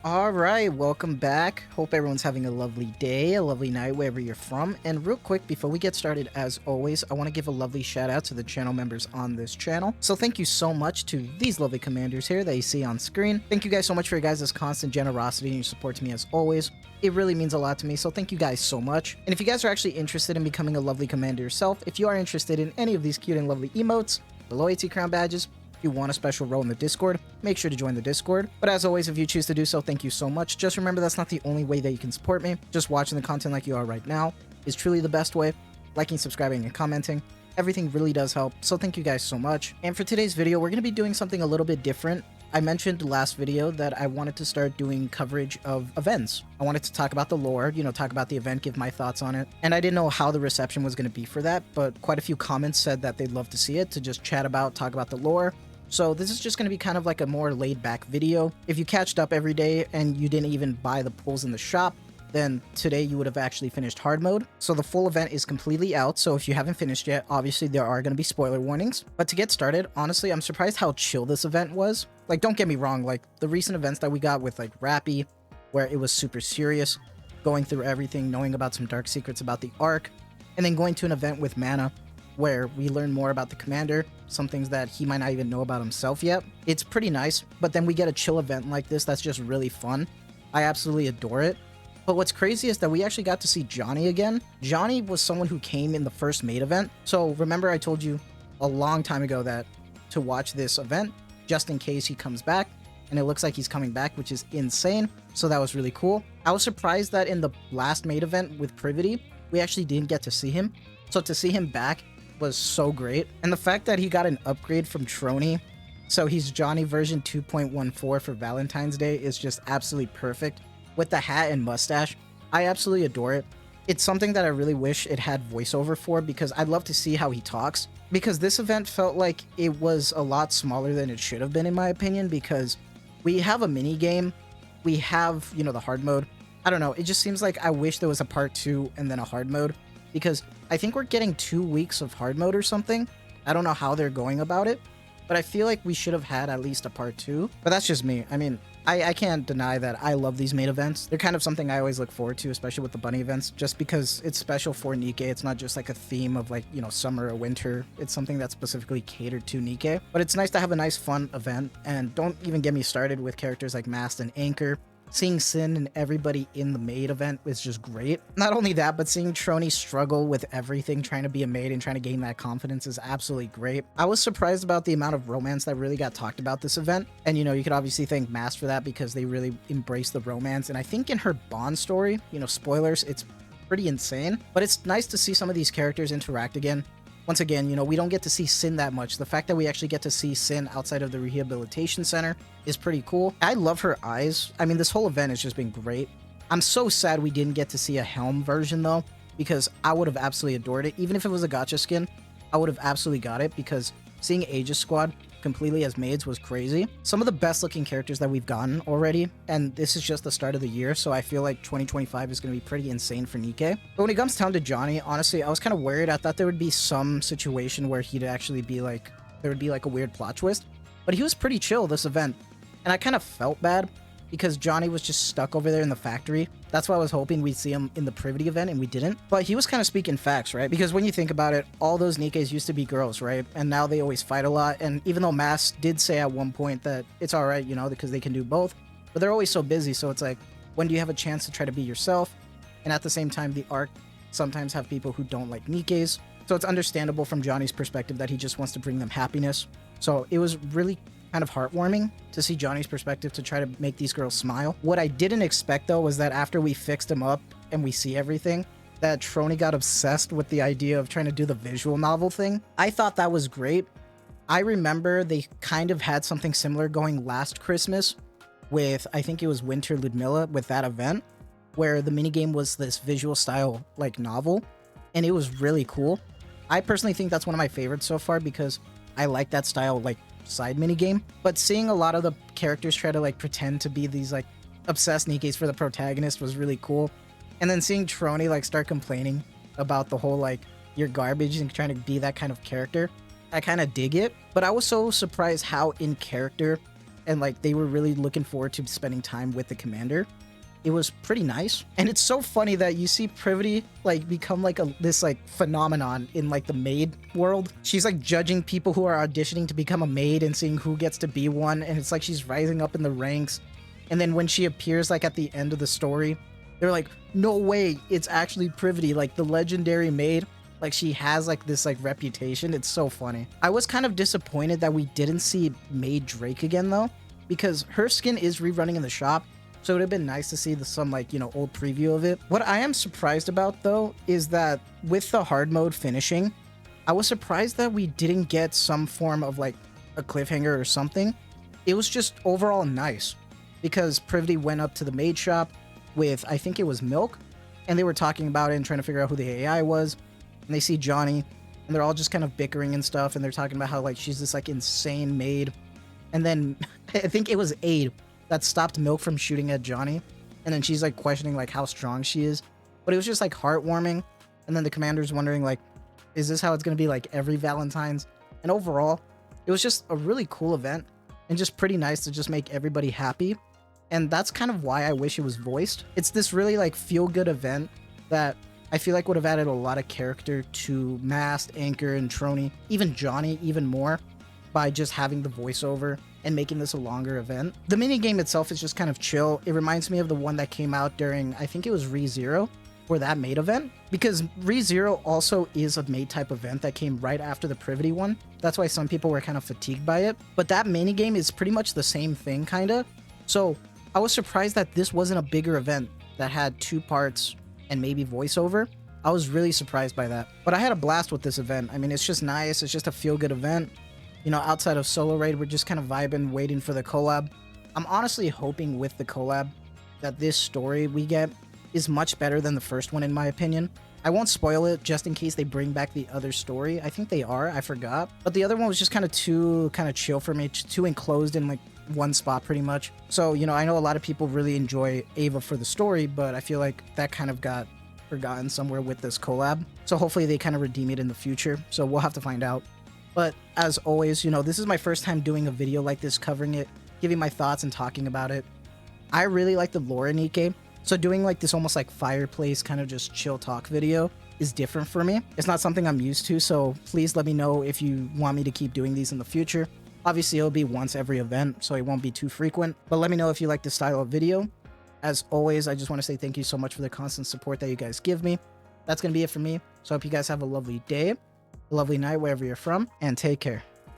All right, welcome back. Hope everyone's having a lovely day, a lovely night, wherever you're from. And real quick, before we get started, as always, I want to give a lovely shout out to the channel members on this channel. So thank you so much to these lovely commanders here that you see on screen. Thank you guys so much for your guys' constant generosity and your support to me as always. It really means a lot to me, so thank you guys so much. And if you guys are actually interested in becoming a lovely commander yourself, if you are interested in any of these cute and lovely emotes, the loyalty crown badges, if you want a special role in the Discord, make sure to join the Discord. But as always, if you choose to do so, thank you so much. Just remember that's not the only way that you can support me. Just watching the content like you are right now is truly the best way. Liking, subscribing, and commenting. Everything really does help, so thank you guys so much. And for today's video, we're going to be doing something a little bit different. I mentioned last video that I wanted to start doing coverage of events. I wanted to talk about the lore, talk about the event, give my thoughts on it. And I didn't know how the reception was going to be for that, but quite a few comments said that they'd love to see it, to just chat about, talk about the lore. So this is just going to be kind of like a more laid back video. If you catched up every day and you didn't even buy the pulls in the shop, then today you would have actually finished hard mode. So the full event is completely out. So if you haven't finished yet, obviously there are going to be spoiler warnings. But to get started, honestly, I'm surprised how chill this event was. Like, don't get me wrong, like the recent events that we got with like Wrappy, where it was super serious, going through everything, knowing about some dark secrets about the arc, and then going to an event with Mana, where we learn more about the commander, some things that he might not even know about himself yet. It's pretty nice, but then we get a chill event like this that's just really fun. I absolutely adore it. But what's crazy is that we actually got to see Johnny again. Johnny was someone who came in the first Maid event. So remember I told you a long time ago that to watch this event, just in case he comes back, and it looks like he's coming back, which is insane. So that was really cool. I was surprised that in the last Maid event with Privity, we actually didn't get to see him. So to see him back was so great. And the fact that he got an upgrade from Trony, so he's Johnny version 2.14 for Valentine's Day, is just absolutely perfect. With the hat and mustache, I absolutely adore it. It's something that I really wish it had voiceover for, because I'd love to see how he talks. Because this event felt like it was a lot smaller than it should have been, in my opinion, because we have a mini game, we have, the hard mode. I don't know, it just seems like I wish there was a part 2 and then a hard mode, because I think we're getting 2 weeks of hard mode or something. I don't know how they're going about it, but I feel like we should have had at least a part 2. But that's just me. I mean, I can't deny that I love these Maid events. They're kind of something I always look forward to, especially with the bunny events, just because it's special for Nikke. It's not just like a theme of like, summer or winter. It's something that's specifically catered to Nikke. But it's nice to have a nice, fun event. And don't even get me started with characters like Mast and Anchor. Seeing Sin and everybody in the Maid event was just great. Not only that, but seeing Trony struggle with everything, trying to be a maid and trying to gain that confidence is absolutely great. I was surprised about the amount of romance that really got talked about this event. And, you could obviously thank Mast for that, because they really embraced the romance. And I think in her Bond story, spoilers, it's pretty insane. But it's nice to see some of these characters interact again. Once again, we don't get to see Sin that much. The fact that we actually get to see Sin outside of the rehabilitation center is pretty cool. I love her eyes. I mean, this whole event has just been great. I'm so sad we didn't get to see a Helm version though, because I would have absolutely adored it. Even if it was a gacha skin, I would have absolutely got it, because seeing Aegis Squad completely as maids was crazy. Some of the best looking characters that we've gotten already, and this is just the start of the year, so I feel like 2025 is going to be pretty insane for Nikke. But when it comes down to Johnny, honestly, I was kind of worried. I thought there would be some situation where he'd actually be like, there would be like a weird plot twist, but he was pretty chill this event, and I kind of felt bad because Johnny was just stuck over there in the factory. That's why I was hoping we'd see him in the Privity event, and we didn't. But he was kind of speaking facts, right? Because when you think about it, all those Nikkes used to be girls, right? And now they always fight a lot. And even though Mass did say at one point that it's all right, because they can do both, but they're always so busy. So it's like, when do you have a chance to try to be yourself? And at the same time, the arc sometimes have people who don't like Nikkes. So it's understandable from Johnny's perspective that he just wants to bring them happiness. So it was really kind of heartwarming to see Johnny's perspective to try to make these girls smile. What I didn't expect though was that after we fixed him up and we see everything, that Trony got obsessed with the idea of trying to do the visual novel thing. I thought that was great. I remember they kind of had something similar going last Christmas with, I think it was Winter Ludmilla, with that event, where the minigame was this visual style like novel, and it was really cool. I personally think that's one of my favorites so far, because I like that style like side minigame. But seeing a lot of the characters try to like pretend to be these like obsessed Nikkes for the protagonist was really cool. And then seeing Trony like start complaining about the whole like, you're garbage, and trying to be that kind of character, I kind of dig it. But I was so surprised how in character and like they were really looking forward to spending time with the commander. It was pretty nice. And it's so funny that you see Privity like become like this like phenomenon in like the maid world. She's like judging people who are auditioning to become a maid and seeing who gets to be one, and it's like she's rising up in the ranks. And then when she appears like at the end of the story, they're like, no way, it's actually Privity, like the legendary maid. Like she has like this like reputation. It's so funny. I was kind of disappointed that we didn't see Maid Drake again though, because her skin is rerunning in the shop. So it would have been nice to see some like, you know, old preview of it. What I am surprised about though is that with the hard mode finishing, I was surprised that we didn't get some form of like a cliffhanger or something. It was just overall nice because Privity went up to the maid shop with, I think it was Milk, and they were talking about it and trying to figure out who the AI was. And they see Johnny and they're all just kind of bickering and stuff. And they're talking about how like she's this like insane maid. And then I think it was Aid that stopped Milk from shooting at Johnny. And then she's like questioning like how strong she is. But it was just like heartwarming. And then the commander's wondering like, is this how it's going to be like every Valentine's? And overall, it was just a really cool event and just pretty nice to just make everybody happy. And that's kind of why I wish it was voiced. It's this really like feel good event that I feel like would have added a lot of character to Mast, Anchor, and Trony, even Johnny even more by just having the voiceover and making this a longer event. The minigame itself is just kind of chill. It reminds me of the one that came out during, I think it was ReZero, or that Maid event, because ReZero also is a Maid type event that came right after the Privity one. That's why some people were kind of fatigued by it. But that minigame is pretty much the same thing, kinda. So I was surprised that this wasn't a bigger event that had 2 parts and maybe voiceover. I was really surprised by that. But I had a blast with this event. I mean, it's just nice. It's just a feel-good event. You know, outside of Solo Raid, we're just kind of vibing, waiting for the collab. I'm honestly hoping with the collab that this story we get is much better than the first one, in my opinion. I won't spoil it just in case they bring back the other story. I think they are. I forgot. But the other one was just kind of too chill for me, too enclosed in like one spot pretty much. So, you know, I know a lot of people really enjoy Ava for the story, but I feel like that kind of got forgotten somewhere with this collab. So hopefully they kind of redeem it in the future. So we'll have to find out. But as always, you know, this is my first time doing a video like this, covering it, giving my thoughts and talking about it. I really like the lore in Nikke, so doing like this almost like fireplace kind of just chill talk video is different for me. It's not something I'm used to, so please let me know if you want me to keep doing these in the future. Obviously, it'll be once every event, so it won't be too frequent, but let me know if you like this style of video. As always, I just want to say thank you so much for the constant support that you guys give me. That's going to be it for me, so I hope you guys have a lovely day, a lovely night wherever you're from, and take care.